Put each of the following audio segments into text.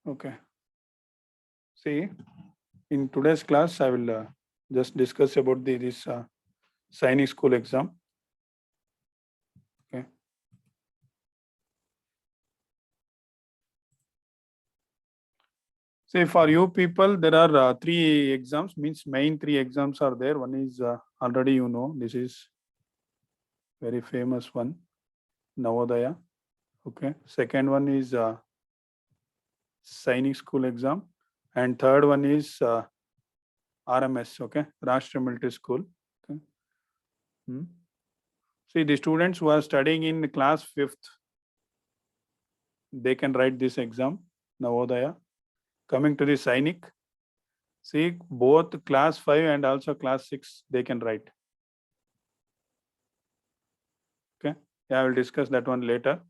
Okay. See, in today's class, I will just discuss about this Sainik school exam. Okay. See, for you people, there are three exams. Means main three exams are there. One is already you know. This is very famous one, Navodaya. Okay. Second one is Sainik school exam, and third one is RMS. Okay, Rashtra Military School. Okay. See, the students who are studying in class 5th, they can write this exam, Navodaya. Coming to the Sainik, see, both class 5 and also class 6, they can write. Okay, yeah, I will discuss that one later.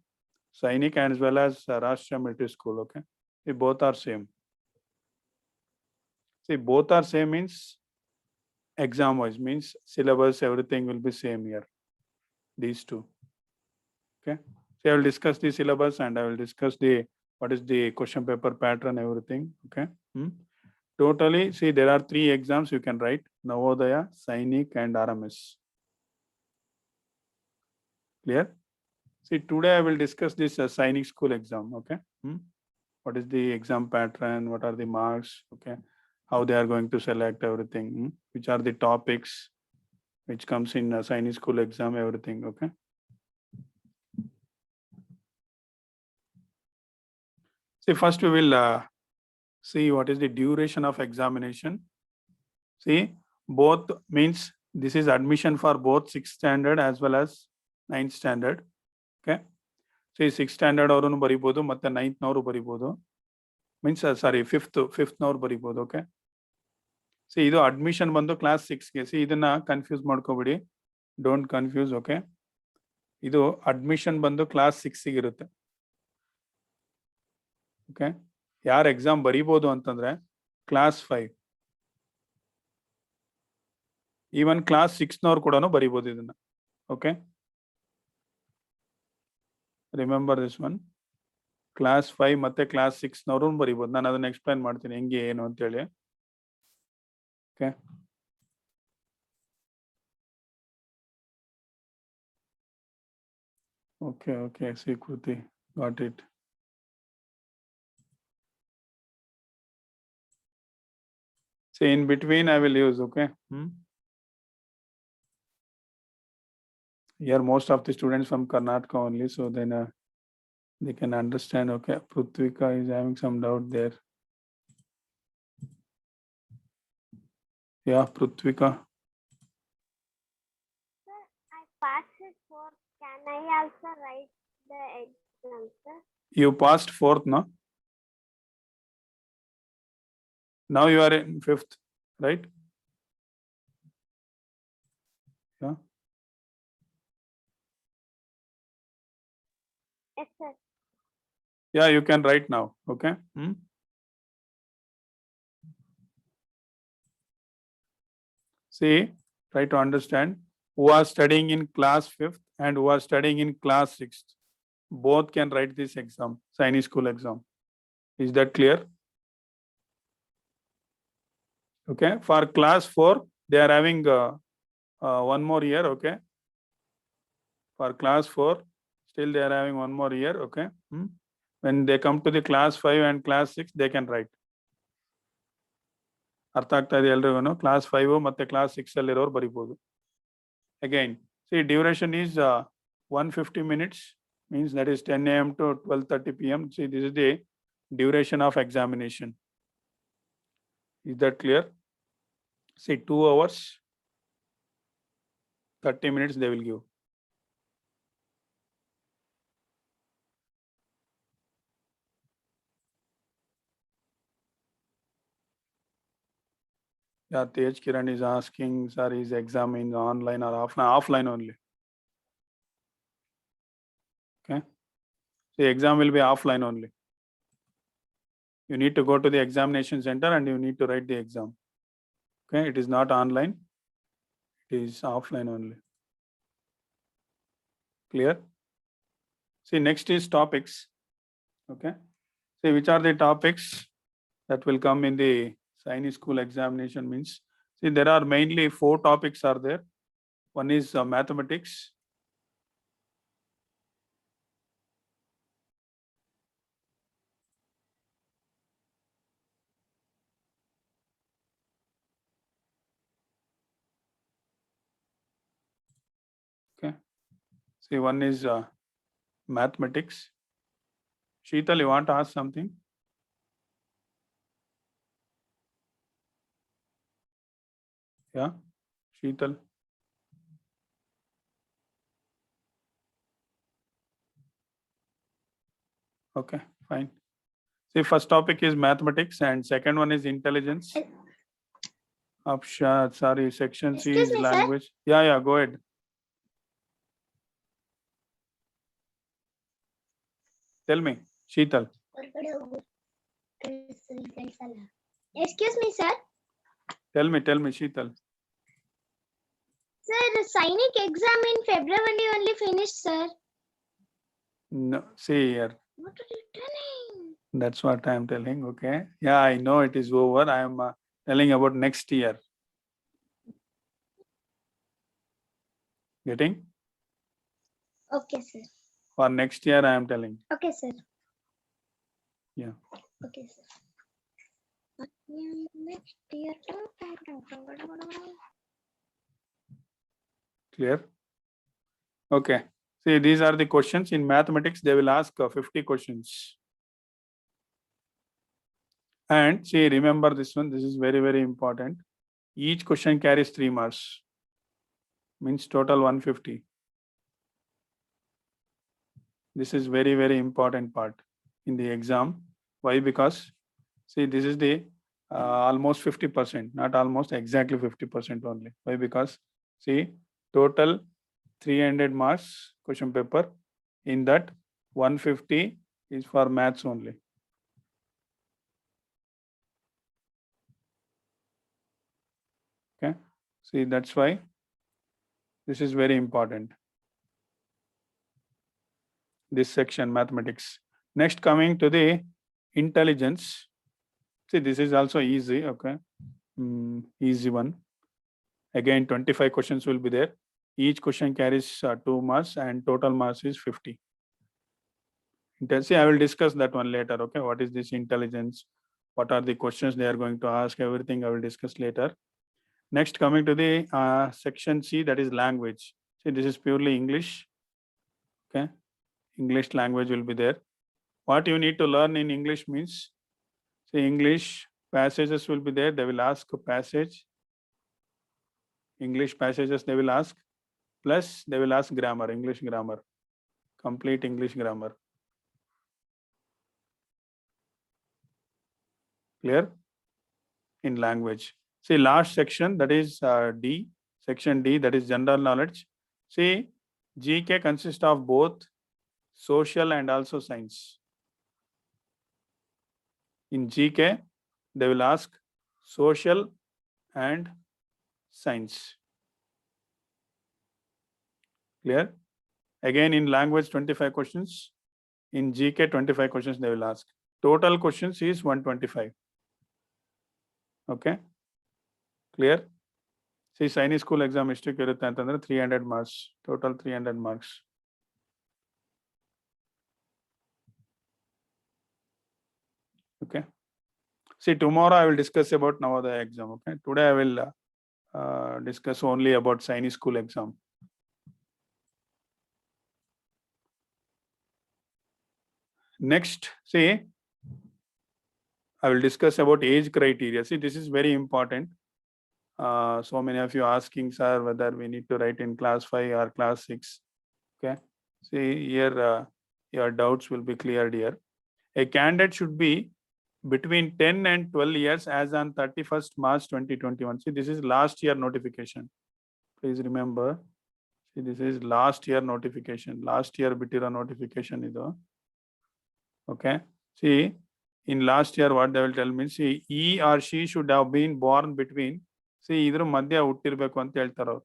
Sainik and as well as Rashtra Military School. Okay, see, both are same. See, both are same means exam wise, means syllabus, everything will be same here. These two. Okay, so I will discuss the syllabus and I will discuss the what is the question paper pattern, everything. Okay. Totally, see, there are three exams you can write: Navodaya, Sainik, and RMS. Clear? See, today I will discuss this Sainik school exam. Okay. What is the exam pattern? What are the marks? Okay. How they are going to select everything? Which are the topics which comes in Sainik school exam? Everything. Okay. See, first we will see what is the duration of examination. See, both means this is admission for both 6th standard as well as 9th standard. Okay. See, 6th standard ಅವರು ಬರಿಬೋದು ಮತ್ತೆ 9th ನವರು ಬರಿಬೋದು. Means ಸಾರಿ fifth ನವರು ಬರಿಬೋದು. Okay. C ಇದು admission ಬಂದು class 6ಗೆ. C ಇದನ್ನ ಕನ್ಫ್ಯೂಸ್ ಮಾಡ್ಕೋಬಿಡಿ, ಡೋಂಟ್ ಕನ್ಫ್ಯೂಸ್. ಓಕೆ, ಇದು ಅಡ್ಮಿಷನ್ ಬಂದು ಕ್ಲಾಸ್ 6ಗೆ ಇರುತ್ತೆ. ಓಕೆ, ಯಾರು ಎಕ್ಸಾಮ್ ಬರಿಬೋದು ಅಂತಂದ್ರೆ ಕ್ಲಾಸ್ 5, ಈವನ್ ಕ್ಲಾಸ್ 6ನವ್ರು ಕೂಡ ಬರಿಬೋದು ಇದನ್ನ. Okay, remember this one. Class 5 ಮತ್ತೆ ಕ್ಲಾಸ್ 6ನವರು ಬರಿಬೋದು. ನಾನು ಅದನ್ನ ಎಕ್ಸ್ಪ್ಲೈನ್ ಮಾಡ್ತೀನಿ ಹೆಂಗೆ ಏನು ಅಂತೇಳಿ. Okay, okay, see, Kruti, got it. See, in between I will use. Okay. Here most of the students from Karnataka only, so then they can understand. Okay, Prutvika is having some doubt there. Yeah, Prutvika. Sir, I passed it 4th. Can I also write the exam, sir? You passed 4th, no? Now you are in 5th, right? Yeah. Yes, sir. Yeah, you can write now. Okay. See, try to understand. Who are studying in class 5th and who are studying in class 6th, both can write this exam, Sainik school exam. Is that clear? Okay, for class 4 they are having one more year. Okay, for class 4 still they are having one more year. Okay. When they come to the class 5 and class 6 they can write. ಅರ್ಥ ಆಗ್ತಾ ಇದೆ ಎಲ್ರಿಗೂ? Class 5 ಮತ್ತೆ class 6 ಅಲ್ಲಿರೋರು ಬರಿಬೋದು. Again, see, duration is 150 minutes, means that is 10 a.m. to 12:30 p.m. See, this is the duration of examination. Is that clear? See, 2 hours 30 minutes they will give. Yeah, Tej Kiran is asking, sir, is exam in online or offline? Offline only. Okay. The exam will be offline only. You need to go to the examination center and you need to write the exam. Okay, it is not online. It is offline only. Clear? See, next is topics. Okay. See, which are the topics that will come in the Sainik school examination means, see, there are mainly 4 topics are there. One is mathematics. Okay. See, one is mathematics. Sheetal, you want to ask something? Yeah, Sheetal. Okay, fine. See, first topic is mathematics and second one is intelligence. Sorry, section C Excuse is me, sir. language. Yeah, go ahead. Tell me, Sheetal. Excuse me, sir. Tell me, Sheetal. Sir, the Sainik exam in February only finished, sir. No, see here. What are you telling? That's what I am telling. Okay. Yeah, I know it is over. I am telling about next year. Getting? Okay, sir. For next year, I am telling. Okay, sir. Yeah. Okay, sir. Next year. Clear? Okay. See, these are the questions. In mathematics, they will ask 50 questions. And see, remember this one. This is very, very important. Each question carries 3 marks. Means total 150. This is very, very important part in the exam. Why? Because see, this is the almost 50%, not almost, exactly 50% only. Why? Because see, total 300 marks question paper. In that, 150 is for maths only. Okay. See, that's why this is very important. This section, mathematics. Next, coming to the intelligence. See, this is also easy. Okay. Easy one. Again, 25 questions will be there. Each question carries 2 marks and total marks is 50. See, I will discuss that one later. Okay. What is this intelligence? What are the questions they are going to ask? Everything I will discuss later. Next, coming to the section C, that is language. See, this is purely English. Okay. English language will be there. What you need to learn in English means, see, English passages will be there. They will ask a passage. English passages they will ask. Plus, they will ask grammar, English grammar. Complete English grammar. Clear? In language. See, last section, that is D. Section D, that is general knowledge. See, GK consists of both social and also science. In GK, they will ask social and science. Clear? Again, in language, 25 questions. In GK, 25 questions they will ask. Total questions is 125. Okay? Clear? See, Sainik school exam history 300 marks. Total 300 marks. Okay. See, tomorrow I will discuss about Navodaya exam. Okay. Today I will discuss only about Sainik school exam. Next, see, I will discuss about age criteria. See, this is very important. So many of you asking, sir, whether we need to write in class 5 or class 6. Okay. See, here your doubts will be cleared here. A candidate should be between 10 and 12 years as on 31st March 2021. See, this is last year notification. Please remember. See, this is last year notification. Last year bitira notification is okay. See, in last year, what they will tell me, see, he or she should have been born between, see, either madhya uttirbeku anta heltaro.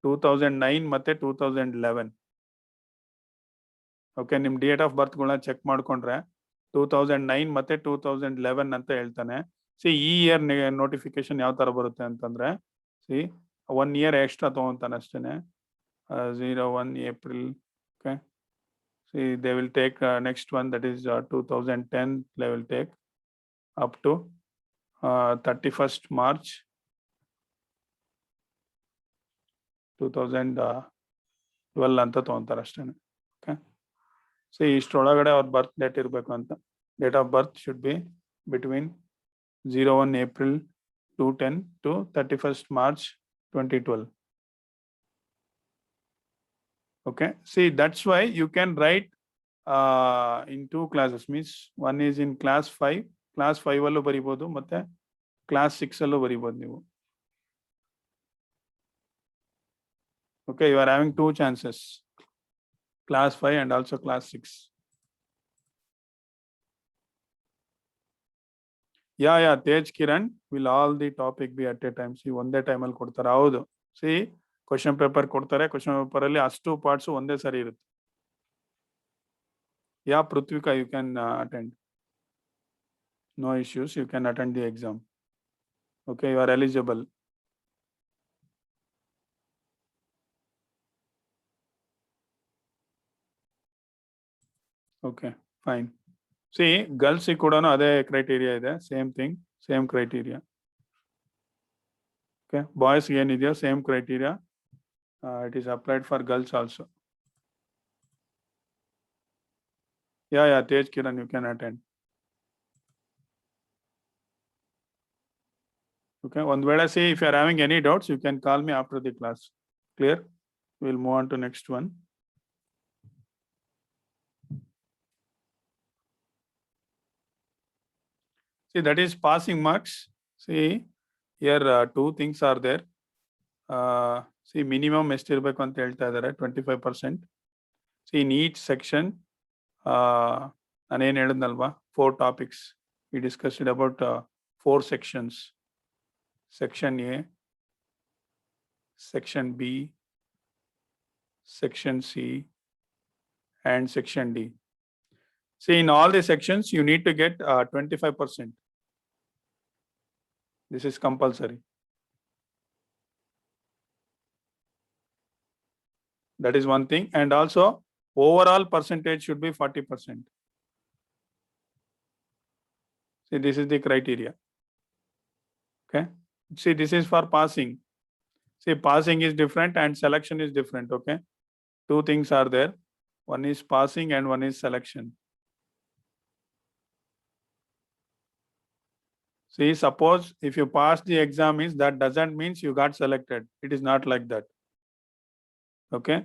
2009 ಮತ್ತೆ 2011. Okay, ನಿಮ್ಮ date of birth ಗಳನ್ನ check ಮಾಡ್ಕೊಂಡ್ರೆ 2009 ಮತ್ತೆ 2011 ಅಂತ ಹೇಳ್ತಾನೆ. C ಈ year notification ಯಾವ ತರ ಬರುತ್ತೆ ಅಂತಂದ್ರೆ, ಸಿ 1 year ಎಕ್ಸ್ಟ್ರಾ ತಗೊಂತಾನೆ ಅಷ್ಟೇನೆ. 01 April. Okay. See, they will take next one, that is 2010. They will take up to 31st March 2012 ಅಂತ ತಗೊಂತಾರೆ ಅಷ್ಟೇನೆ. ಓಕೆ. ಸೊ ಇಷ್ಟೊಳಗಡೆ ಅವ್ರ ಬರ್ತ್ ಡೇಟ್ ಇರಬೇಕು ಅಂತ. Date of birth should be between 01 April 2010 to 31st March 2012. Okay. See, that's why you can write in 2 classes. Means one is in class 5. Class 5 ಅಲ್ಲೂ ಬರಿಬೋದು ಮತ್ತೆ class 6 ಅಲ್ಲೂ ಬರಿಬೋದು ನೀವು. Okay, you are having 2 chances. Class 5 and also class 6. Yeah, Tej Kiran, will all the topic be at a time? See, ಒಂದೇ time ಅಲ್ಲಿ ಕೊಡ್ತಾರೆ. ಹೌದು. See, ಕ್ವಶನ್ ಪೇಪರ್ ಕೊಡ್ತಾರೆ. ಕ್ವಶನ್ ಪೇಪರ್ ಅಲ್ಲಿ ಅಷ್ಟು ಪಾರ್ಟ್ಸ್ ಒಂದೇ ಸರಿ ಇರುತ್ತೆ. Yeah Prithvika, you can attend. No issues, you can attend the exam. Okay, you are eligible. Okay, fine. See, girls ಕೂಡ ಅದೇ ಕ್ರೈಟೀರಿಯಾ ಇದೆ. Same thing, same criteria. Okay, boys ಏನಿದೆಯೋ same criteria. It is applied for girls also. Yeah, Tej Kiran, you can attend. Okay, ಒಂದು ವೇಳೆ see, if you are having any doubts, you can call me after the class. Clear? We will move on to next one. See, that is passing marks. See, here 2 things are there. See, minimum ಎಷ್ಟಿರ್ಬೇಕು ಅಂತ ಹೇಳ್ತಾ ಇದ್ದಾರೆ, 25%. See, in each section, ನಾನೇನು ಹೇಳಿದ್ನಲ್ವಾ, 4 topics. We discussed about 4 sections. Section A, Section B, Section C, and Section D. See, in all the sections, you need to get 25%. This is compulsory. That is one thing. And also, overall percentage should be 40%. See, this is the criteria. Okay. See, this is for passing. See, passing is different and selection is different. Okay. 2 things are there. One is passing and one is selection. See, suppose if you pass the exam, means that doesn't mean you got selected. It is not like that. Okay.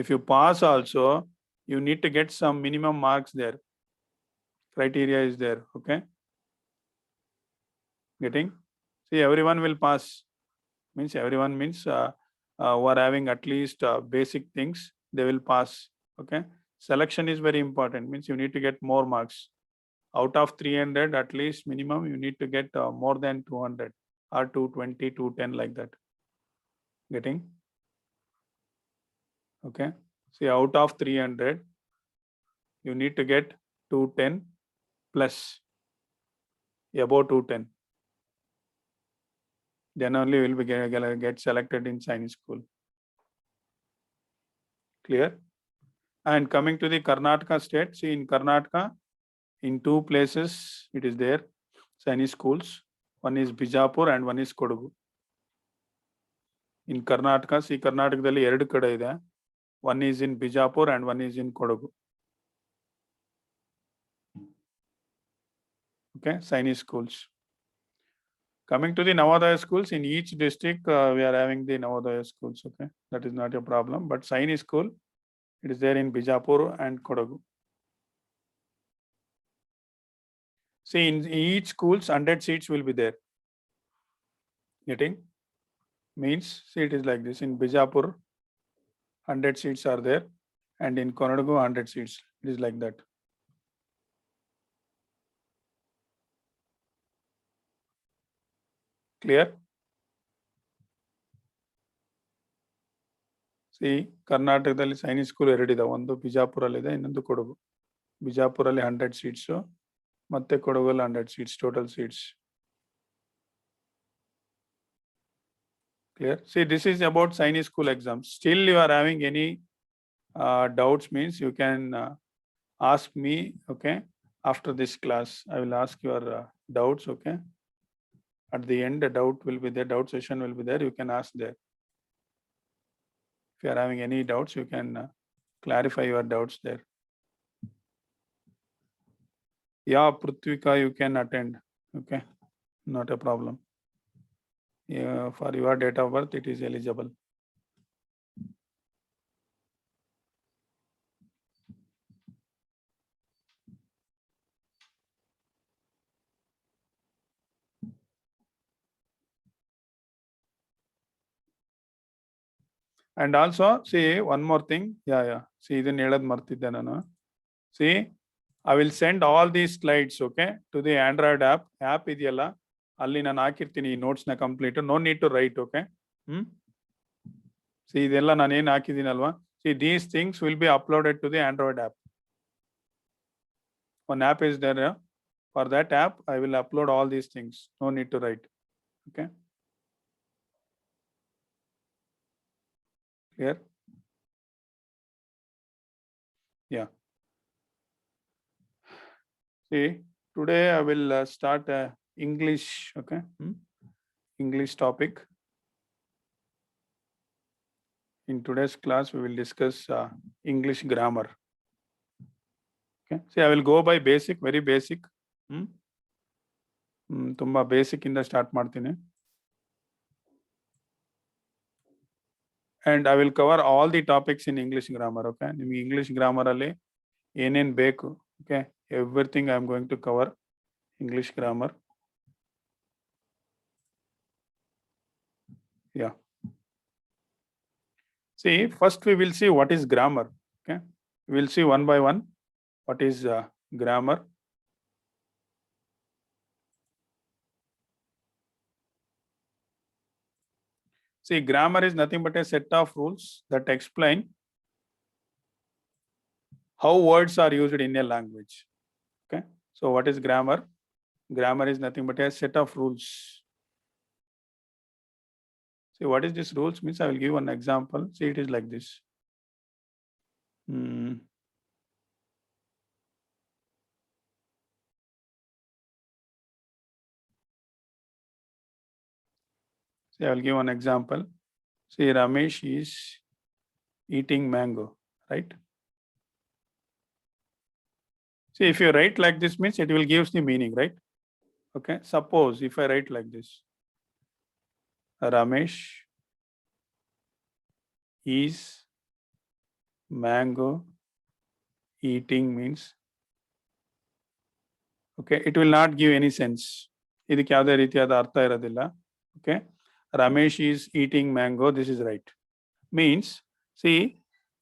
If you pass also, you need to get some minimum marks there. Criteria is there. Okay. Getting? See, everyone will pass. Means everyone means who are having at least basic things, they will pass. Okay. Selection is very important. Means you need to get more marks. Out of 300, at least minimum, you need to get more than 200 or 220, 210 like that. Getting? Okay. See, out of 300, you need to get 210 plus above 210. Then only will be get selected in Chinese school. Clear? And coming to the Karnataka state, see, in Karnataka, in 2 places it is there, Chinese schools. One is Bijapur and one is Kodagu. In Karnataka, see, Karnatakadalli 2 ಕಡೆ ಇದೆ. One is in Bijapur and one is in Kodagu. Okay, Chinese schools. Coming to the Navodaya schools, in each district we are having the Navodaya schools. Okay, that is not a problem. But Chinese school, it is there in Bijapur and Kodagu. See, in each schools, 100 seats will be there. Getting? Means, see, it is like this. In Bijapur, 100 seats are there, and in Kodagu, 100 seats. It is like that. Clear? See, ಕರ್ನಾಟಕದಲ್ಲಿ Sainik school 2 ಇದೆ. ಒಂದು ಬಿಜಾಪುರಲ್ಲಿದೆ, ಇನ್ನೊಂದು Kodagu. ಬಿಜಾಪುರಲ್ಲಿ 100 seats, ಮತ್ತೆ ಕೊಡಗಲ್ಲಿ 100 seats, total seats. Clear? See, this is about Sainik school exams. Still you are having any doubts, means you can ask me, okay? After this class, I will ask your doubts, okay? At the end, the doubt will be there, doubt session will be there, you can ask there. If you are having any doubts, you can clarify your doubts there. Yeah, Prithvika, you can attend, okay? Not a problem. Yeah, for your date of birth, it is eligible. And also, see, one more thing. Yeah. See, ಇದನ್ನ ಹೇಳೋದ್ ಮರ್ತಿದ್ದೆ ನಾನು. See, I will send all these slides, okay, to the Android app. App ಇದೆಯಲ್ಲ, ಅಲ್ಲಿ ನಾನು ಹಾಕಿರ್ತೀನಿ ಈ notes ನ complete. No need to write, okay? See, ಇದೆಲ್ಲ ನಾನು ಏನು ಹಾಕಿದ್ದೀನಲ್ವಾ? See, these things will be uploaded to the Android app. One app is there. Yeah? For that app, I will upload all these things. No need to write. Okay. Clear? Yeah. See, today I will start English, okay? English topic. In today's class, we will discuss English grammar. Okay. See, I will go by basic, very basic. ತುಂಬಾ basic ಇಂದ start ಮಾಡ್ತೀನಿ. And I will cover all the topics in English grammar, okay? ನಿಮಗೆ English grammar ಅಲ್ಲಿ ಏನೇನ್ ಬೇಕು, okay? Everything I am going to cover English grammar. Yeah. See, first we will see what is grammar, okay? We will see one by one what is grammar. See, grammar is nothing but a set of rules that explain how words are used in a language. Okay. So what is grammar? Grammar is nothing but a set of rules. See, what is this rules means? I will give one example. See, it is like this. See, I will give one example. See, Ramesh is eating mango, right? See, if you write like this means it will give the meaning, right? Okay. Suppose if I write like this, Ramesh is mango eating means, okay, it will not give any sense. ಇದಕ್ಕೆ ಯಾವುದೇ ರೀತಿಯಾದ ಅರ್ಥ ಇರೋದಿಲ್ಲ. Okay. Ramesh is eating mango. This is right. Means, see,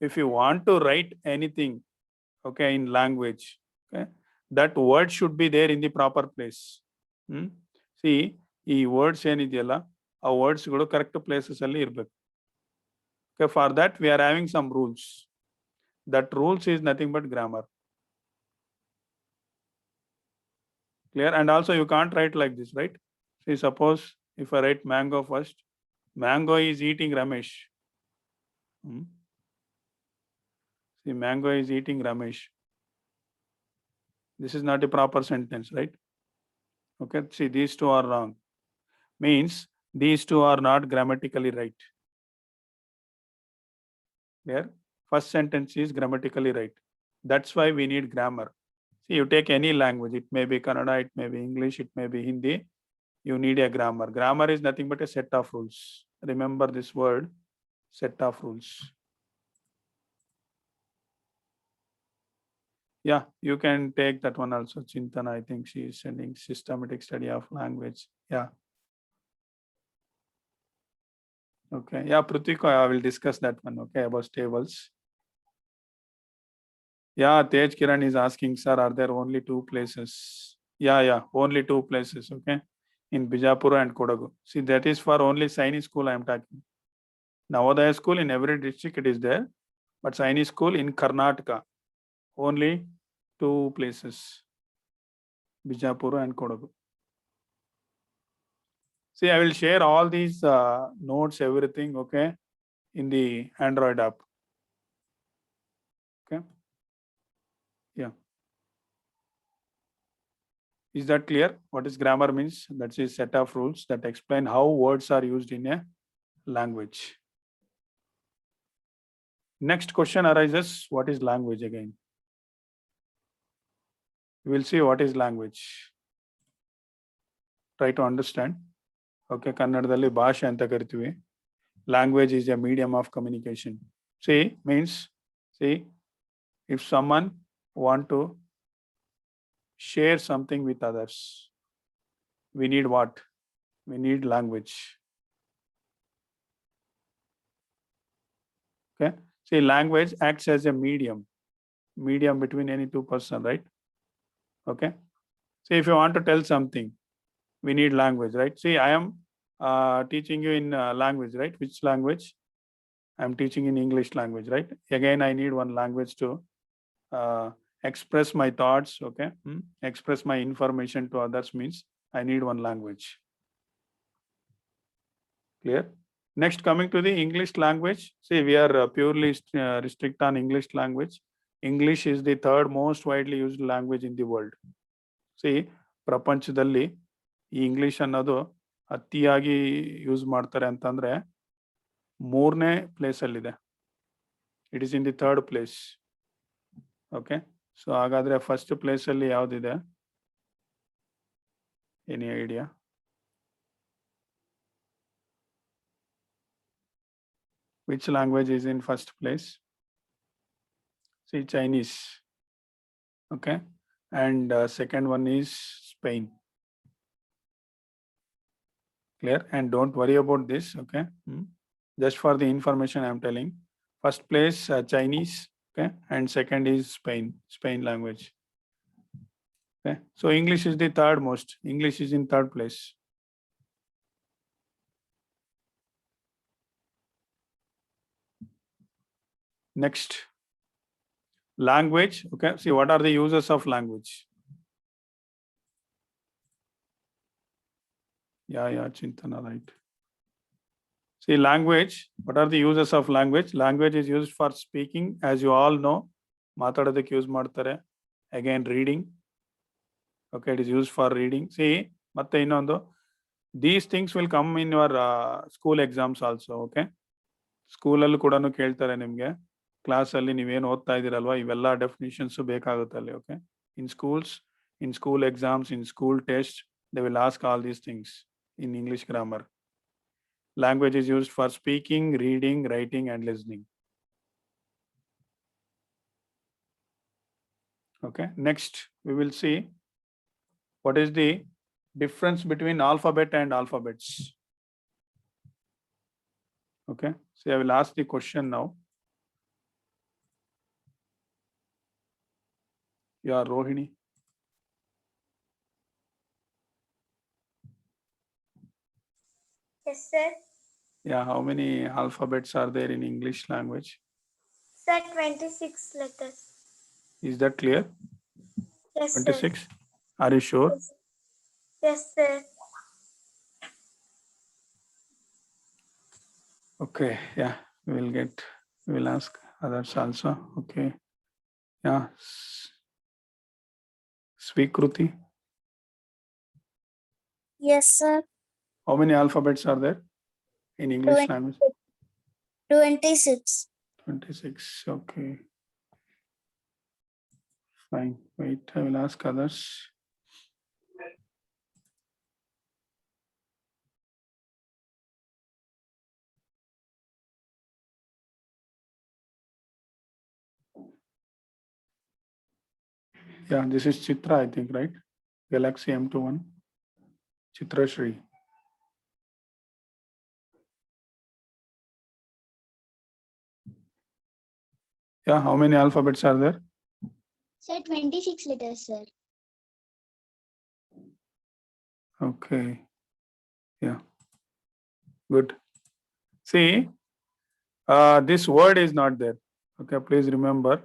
if you want to write anything, okay, in language, okay, that word should be there in the proper place. See, ಈ words ಏನಿದೆಯಲ್ಲ, ಆ words ಗಳು correct places ಅಲ್ಲಿ ಇರಬೇಕು. Okay, for that we are having some rules. That rules is nothing but grammar. Clear? And also you can't write like this, right? See, suppose if I write mango first, mango is eating Ramesh. See, mango is eating Ramesh. This is not a proper sentence, right? Okay, see, these two are wrong. Means these two are not grammatically right. Clear? First sentence is grammatically right. That's why we need grammar. See, you take any language, it may be Kannada, it may be English, it may be Hindi, you need a grammar. Grammar is nothing but a set of rules. Remember this word, set of rules. Yeah, you can take that one also. Chintana, I think she is sending systematic study of language. Yeah. Okay. Yeah, Prithika, I will discuss that one. Okay, about tables. Yeah, Tej Kiran is asking, sir, are there only two places? Yeah, only two places. Okay, in Bijapura and Kodagu. See, that is for only Sainik school I am talking. Navodaya school in every district it is there, but Sainik school in Karnataka only two places, Bijapur and Kodagu. See, I will share all these notes, everything, okay, in the Android app. Okay. Yeah. Is that clear? What is grammar means? That's a set of rules that explain how words are used in a language. Next question arises, what is language again? We will see what is language. Try to understand. Okay, ಕನ್ನಡದಲ್ಲಿ ಭಾಷೆ ಅಂತ ಕರಿತೀವಿ. Language is a medium of communication. See, means, see, if someone want to share something with others, we need what? We need language. Okay. See, language acts as a medium between any two person, right? Okay. See, if you want to tell something, we need language, right? See, I am teaching you in language, right? Which language? I'm teaching in English language, right? Again, I need one language to express my thoughts, okay? Express my information to others means I need one language. Clear? Next, coming to the English language. See, we are purely restrict on English language. English is the third most widely used language in the world. See, ಪ್ರಪಂಚದಲ್ಲಿ ಈ English ಅನ್ನೋದು ಅತಿಯಾಗಿ use ಮಾಡ್ತಾರೆ ಅಂತಂದ್ರೆ ಮೂರನೇ place ಅಲ್ಲಿದೆ. It is in the third place. Okay, so ಹಾಗಾದ್ರೆ first place ಅಲ್ಲಿ ಯಾವ್ದಿದೆ? Any idea? Which language is in first place? See, Chinese. Okay, and second one is Spain. Clear? And don't worry about this. Okay, just for the information I'm telling. First place Chinese. Okay, and second is Spain language. Okay, so English is the third most. English is in third place. Next, language. Okay, see, what are the uses of language? Yeah, Chintana, right. See, language, what are the uses of language? Language is used for speaking, as you all know. ಮಾತಾಡೋದಕ್ಕೆ use ಮಾಡ್ತಾರೆ. Again, reading. Okay, it is used for reading. See, ಮತ್ತೆ ಇನ್ನೊಂದು, these things will come in your school exams also. Okay, ಸ್ಕೂಲಲ್ಲೂ ಕೂಡ ಕೇಳ್ತಾರೆ ನಿಮಗೆ, ಕ್ಲಾಸಲ್ಲಿ ನೀವೇನು ಓದ್ತಾ ಇದ್ದೀರಲ್ವಾ, ಇವೆಲ್ಲ ಡೆಫಿನಿಷನ್ಸ್ ಬೇಕಾಗುತ್ತೆ ಅಲ್ಲಿ. Okay, in schools, in school exams, in school test, they will ask all these things in English grammar. Language is used for speaking, reading, writing, and listening. Okay, next we will see what is the difference between alphabet and alphabets. Okay, so I will ask the question now. Yeah, Rohini. Yes, sir. Yeah, how many alphabets are there in English language? Sir, 26 letters. Is that clear? Yes, 26? sir. Are you sure? Yes, sir. Okay, yeah, we will ask others also. Okay, yeah. Svikruti. Yes, sir. How many alphabets are there in English language? 26. 26. Okay. Fine. Wait, I will ask others. Yeah, this is Chitra, I think, right? Galaxy M21. Chitra Shri. Yeah, how many alphabets are there? Sir, 26 letters, sir. Okay. Yeah. Good. See, this word is not there. Okay, please remember.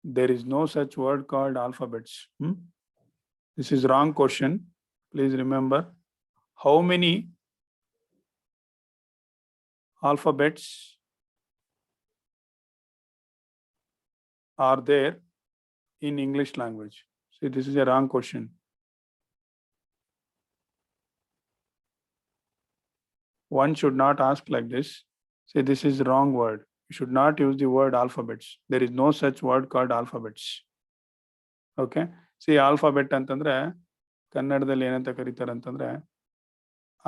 There is no such word called alphabets. This is wrong question. Please remember. How many alphabets are there in English language? See, this is a wrong question. One should not ask like this. Say, this is wrong word. You should not use the word alphabets. There is no such word called alphabets. Okay. See, alphabet ಅಂತಂದ್ರೆ ಕನ್ನಡದಲ್ಲಿ ಏನಂತ ಕರೀತಾರೆ ಅಂತಂದ್ರೆ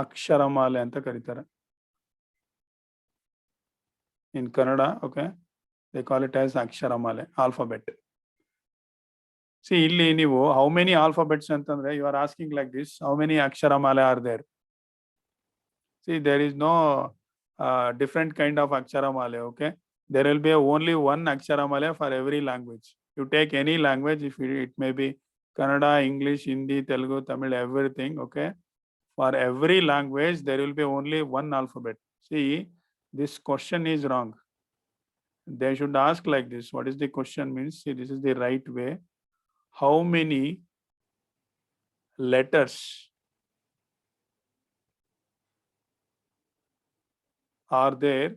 ಅಕ್ಷರಮಾಲೆ ಅಂತ ಕರೀತಾರೆ. In Kannada, okay, they call it as ಅಕ್ಷರಮಾಲೆ, alphabet. See, ಇಲ್ಲಿ ನೀವು how many alphabets ಅಂತಂದ್ರೆ you are asking like this, how many ಅಕ್ಷರಮಾಲೆ are there? See, there is no different kind of aksharamale, okay? There will be only one aksharamale for every language. You take any language, if it may be Kannada, English, Hindi, Telugu, Tamil, everything, okay? For every language, there will be only one alphabet. See, this question is wrong. They should ask like this. What is the question means? See, this is the right way. How many letters are there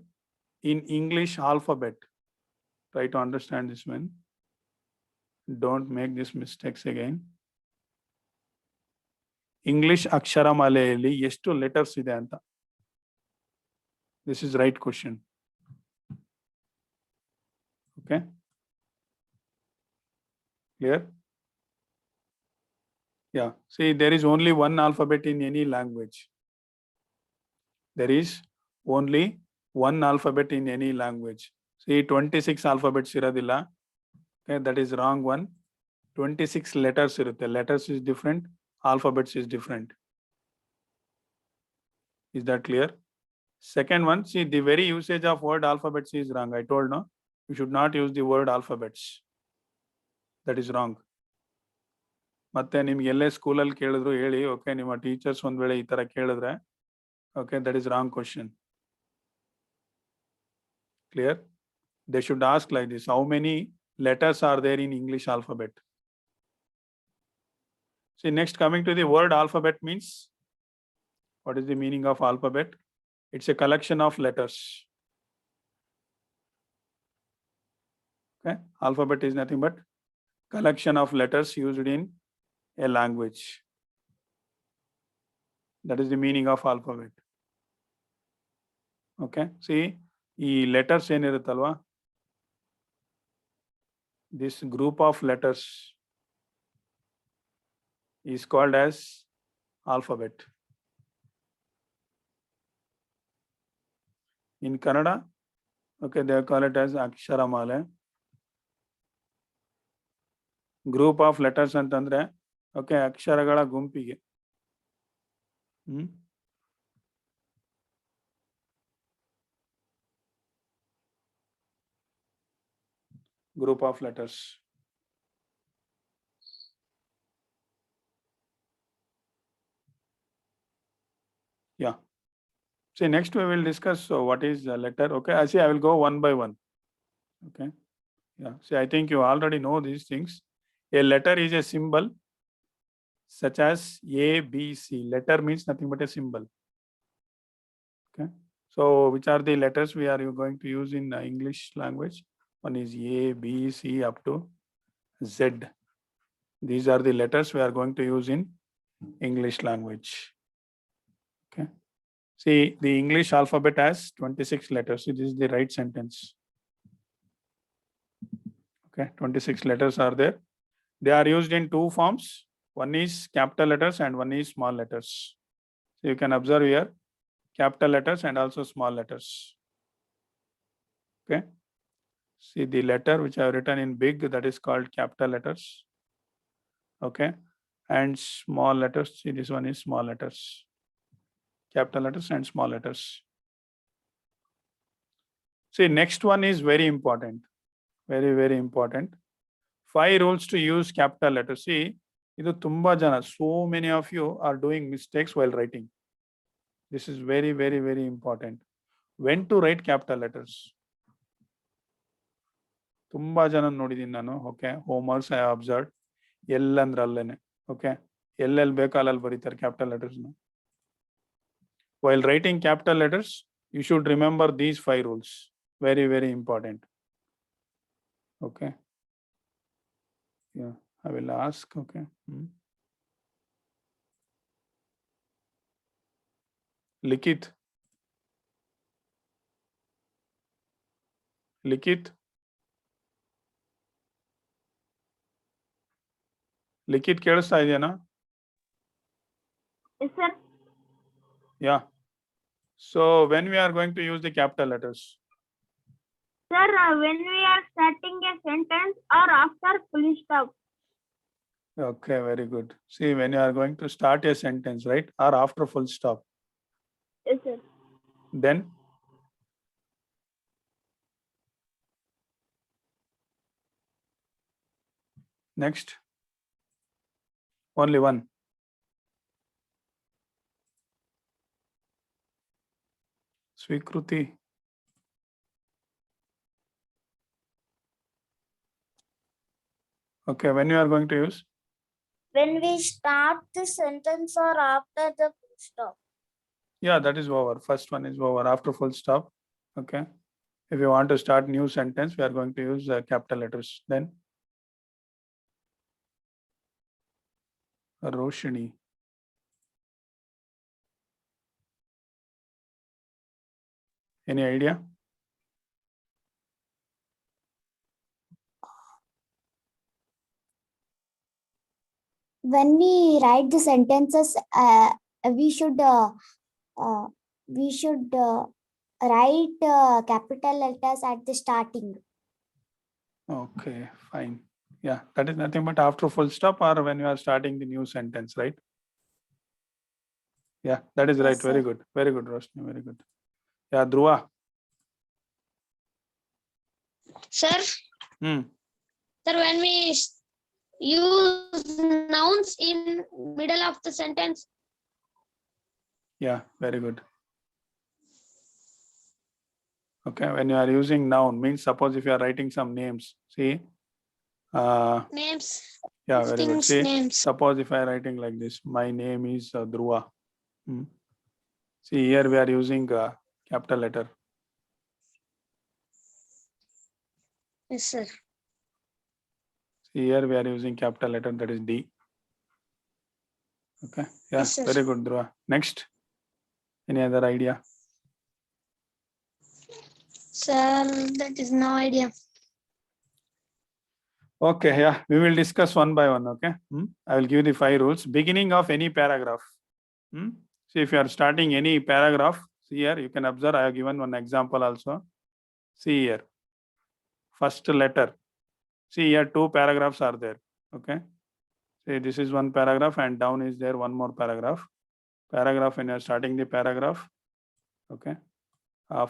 in English alphabet? Try to understand this one. Don't make these mistakes again. English ಅಕ್ಷರಮಾಲೆಯಲ್ಲಿ ಎಷ್ಟು letters ಇದೆ ಅಂತ. This is right question. Okay. Clear? Yeah. See, there is only one alphabet in any language. There is only one alphabet in any language. See, 26 alphabets ಇರೋದಿಲ್ಲ. Okay, that is wrong one. 26 letters ಇರುತ್ತೆ. Letters is different. Alphabets is different. Is that clear? Second one, see, the very usage of word alphabets is wrong. I told no, you should not use the word alphabets. That is wrong. ಮತ್ತೆ ನಿಮ್ಗೆ ಎಲ್ಲೇ ಸ್ಕೂಲಲ್ಲಿ ಕೇಳಿದ್ರು ಹೇಳಿ, okay, ನಿಮ್ಮ teachers ಒಂದ್ ವೇಳೆ ಈ ತರ ಕೇಳಿದ್ರೆ, okay, that is wrong question. Clear? They should ask like this, how many letters are there in English alphabet? See, next coming to the word alphabet means, what is the meaning of alphabet? It's a collection of letters. Okay, alphabet is nothing but collection of letters used in a language. That is the meaning of alphabet. Okay, see, ಈ letters ಏನಿರುತ್ತಲ್ವಾ, this group of letters is called as alphabet. In Kannada, okay, they call it as ಅಕ್ಷರಮಾಲೆ. Group of letters ಅಂತಂದ್ರೆ, okay, ಅಕ್ಷರಗಳ ಗುಂಪಿಗೆ. Group of letters. Yeah. See, next we will discuss what is a letter. Okay, I see, I will go one by one. Okay. Yeah. See, I think you already know these things. A letter is a symbol such as A, B, C. Letter means nothing but a symbol. Okay. So, which are the letters we are going to use in English language? One is A, B, C up to Z. These are the letters we are going to use in English language. Okay. See, the English alphabet has 26 letters. See, this is the right sentence. Okay, 26 letters are there. They are used in two forms. One is capital letters and one is small letters. So you can observe here, capital letters and also small letters. Okay. See, the letter which I have written in big, that is called capital letters. Okay. And small letters, see, this one is small letters. Capital letters and small letters. See, next one is very important. Very, very important. 5 rules to use capital letters. See, idu tumba jana, so many of you are doing mistakes while writing. This is very, very, very important. When to write capital letters? ತುಂಬಾ ಜನ ನೋಡಿದೀನಿ ನಾನು. Okay, homeworks I observe. L ಅಂದ್ರೆ ಅಲ್ಲೇನೆ. Okay, ಎಲ್ಲೆಲ್ಲಿ ಬೇಕೋ ಅಲ್ಲಲ್ಲಿ ಬರೀತಾರೆ capital letters. While writing capital letters, you should remember these 5 rules. Very, very important. Okay. Yeah, I will ask. Okay. Likit. Likit. Likit ಕೇಳಿಸ್ತಾ ಇದೆಯಾ? Yes, sir. Yeah. So when we are going to use the capital letters? Sir, when we are starting a sentence or after full stop. Okay, very good. See, when you are going to start a sentence, right? Or after full stop. Yes, sir. Then next. Only one. Swikruti. Okay, when you are going to use? When we start the sentence or after the full stop. Yeah, that is over. First one is over after full stop. Okay. If you want to start new sentence, we are going to use capital letters. Then Roshini. Any idea? When we write the sentences, we should write capital letters at the starting. Okay, fine. Yeah, that is nothing but after full stop or when you are starting the new sentence, right? Yeah, that is Yes, right. Very sir. good. Very good, Roshni. Very good. Yeah, Dhruva. Sir, Sir, when we use nouns in middle of the sentence. Yeah, very good. Okay, when you are using noun, means suppose if you are writing some names, see, Names. yeah, very good. Things, See, names. suppose if I am writing like this, my name is Dhruva. See, here we are using capital letter. Yes, sir. See, here we are using capital letter, that is D. Okay, yeah, Yes, sir. very good, Dhruva. Next, any other idea? Sir, that is no idea. Okay, yeah, we will discuss one by one. Okay, I will give the 5 rules. Beginning of any paragraph. See, if you are starting any paragraph, see here, you can observe, I have given one example also. See here, first letter. See here, 2 paragraphs are there. Okay, see, this is one paragraph and down is there one more paragraph. Paragraph, when you are starting the paragraph, okay,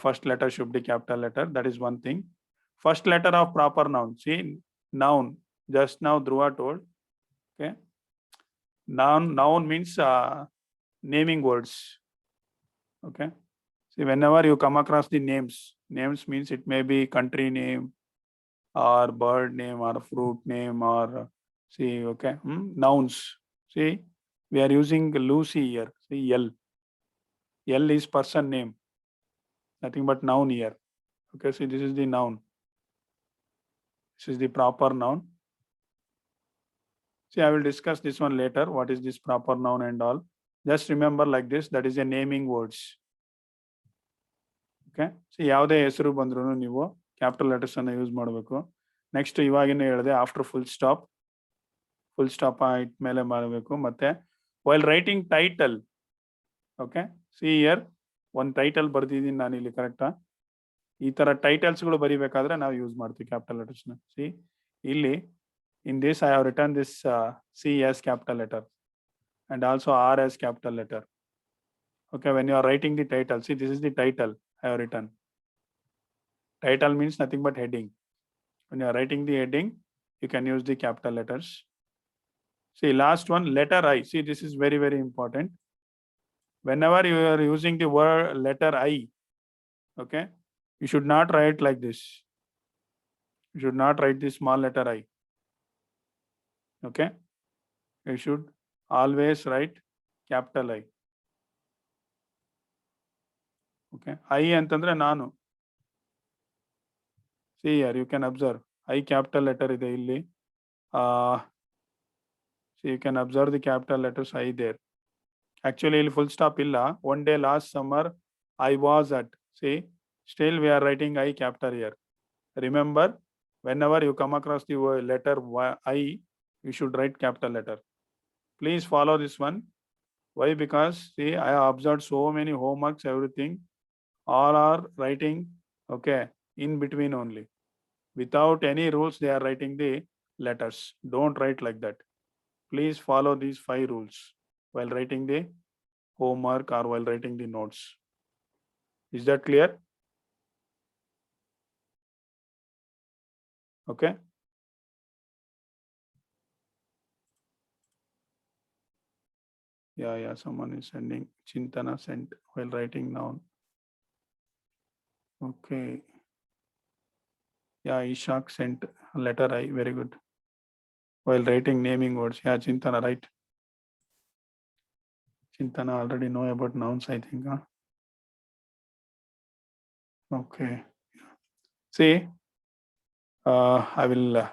first letter should be capital letter. That is one thing. First letter of proper noun. See, noun, just now Dhruva told. Okay, noun means naming words. Okay, see, whenever you come across the names means it may be country name or bird name or fruit name or see, okay, nouns. See, we are using Lucy here. See, L is person name, nothing but noun here. Okay, see, this is the noun. This is the proper noun. See, I will discuss this one later. What is this proper noun and all? Just remember like this, that is a naming words. Okay, see, ಯಾವುದೇ ಹೆಸರು ಬಂದ್ರು ನೀವು capital letters ಅನ್ನು use ಮಾಡಬೇಕು. Next ಇವಾಗಿನ ಹೇಳಿದೆ after full stop ಇಟ್ಮೇಲೆ ಮಾಡಬೇಕು. ಮತ್ತೆ while writing title, okay, C year ಒಂದು ಟೈಟಲ್ ಬರ್ದಿದ್ದೀನಿ ನಾನು ಇಲ್ಲಿ, ಕರೆಕ್ಟಾ? ಈ ತರ ಟೈಟಲ್ಸ್ಗಳು ಬರಿಬೇಕಾದ್ರೆ ನಾವು ಯೂಸ್ ಮಾಡ್ತೀವಿ ಕ್ಯಾಪಿಟಲ್ ಲೆಟರ್ಸ್ನ. ಸಿ, ಇಲ್ಲಿ in this I have written this C as capital letter and also R as capital letter. Okay, when you are writing the title, see, this is the title I have written. Title means nothing but heading. When you are writing the heading, you can use the capital letters. See, last one, letter I. See, this is very, very important. Whenever you are using the word letter I, okay, you should not write like this. You should not write the small letter I. Okay. You should always write capital I. Okay. I ಅಂತಂದ್ರೆ ನಾನು. See here, you can observe. I capital letter ಇದೆ ಇಲ್ಲಿ. So you can observe the capital letters I there. Actually, ಇಲ್ಲಿ full stop ಇಲ್ಲ. One day last summer, I was at. See, still we are writing I capital here. Remember, whenever you come across the letter I, you should write capital letter. Please follow this one. Why? Because see, I have observed so many homeworks, everything. All are writing, okay, in between only. Without any rules, they are writing the letters. Don't write like that. Please follow these 5 rules while writing the homework or while writing the notes. Is that clear? Okay. Yeah, someone is sending. Chintana sent while writing noun. Okay. Yeah, Ishak sent letter I. Very good. While writing naming words. Yeah, Chintana, right. Chintana already know about nouns, I think. Huh? Okay. See, I will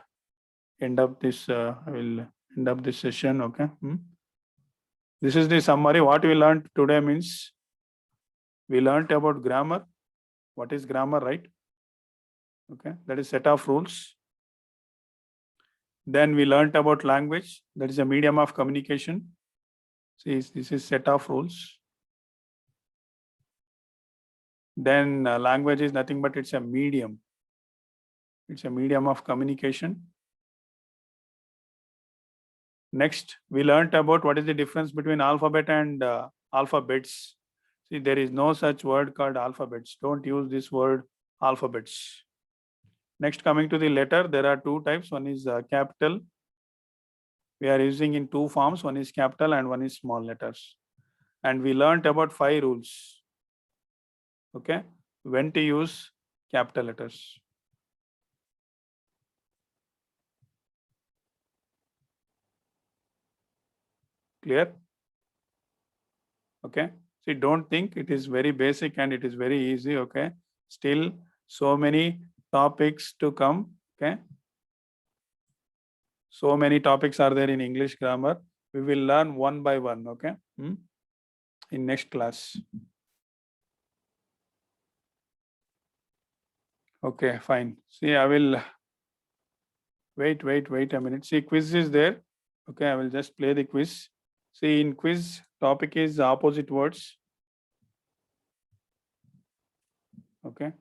end up this. I will end up this session. Okay. This is the summary. What we learned today means we learned about grammar. What is grammar, right? Okay, that is set of rules. Then we learned about language. That is a medium of communication. See, this is set of rules. Then language is nothing but it's a medium. It's a medium of communication. Next, we learned about what is the difference between alphabet and alphabets. See, there is no such word called alphabets. Don't use this word alphabets. Next, coming to the letter, there are 2 types. One is capital. We are using in 2 forms. One is capital and one is small letters. And we learned about 5 rules. Okay, when to use capital letters. Clear? Okay. See, don't think it is very basic and it is very easy. Okay. Still, so many topics to come. Okay. So many topics are there in English grammar. We will learn one by one. Okay. In next class. Okay, fine. See, I will wait a minute. See, quiz is there. Okay, I will just play the quiz. See, in quiz, topic is opposite words. Okay,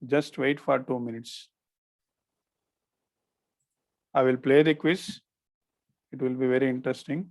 just wait for 2 minutes. I will play the quiz. It will be very interesting.